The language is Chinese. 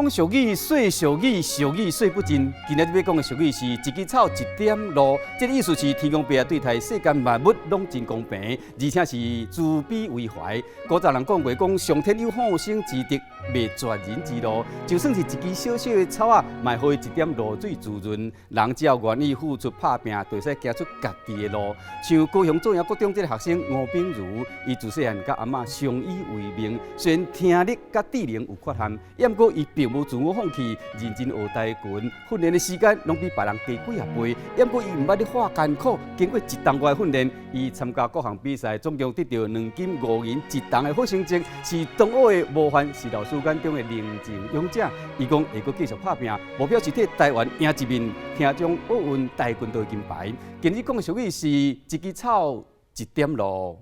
讲俗语，说俗语，俗语说不尽。今日要讲的俗语是一枝草，一点露。这个意思是天公伯对待世间万物拢真公平，而且是慈悲为怀。古早人讲过，讲上天有好生之德，未绝人之路。就算是一枝小小的草啊，嘛会一点露水滋润。人只要愿意付出打拼，就会行出家己的路。像高雄重要国中这个学生吴炳如，伊自细汉甲阿嬷相依为命，虽然听力甲智能有缺陷，也毋过伊并无自我放弃，认真学跆拳，训练的时间拢比别人加几啊倍。也毋过伊毋捌咧化艰苦，经过一冬外训练，伊参加各项比赛，总共得到2金5银1铜的好成绩，是同学的模范，是老师眼中的宁静勇者。伊讲会阁继续打拼，目标是替台湾赢一面，听将奥运跆拳道金牌。今日讲的俗语是一枝草，一点露。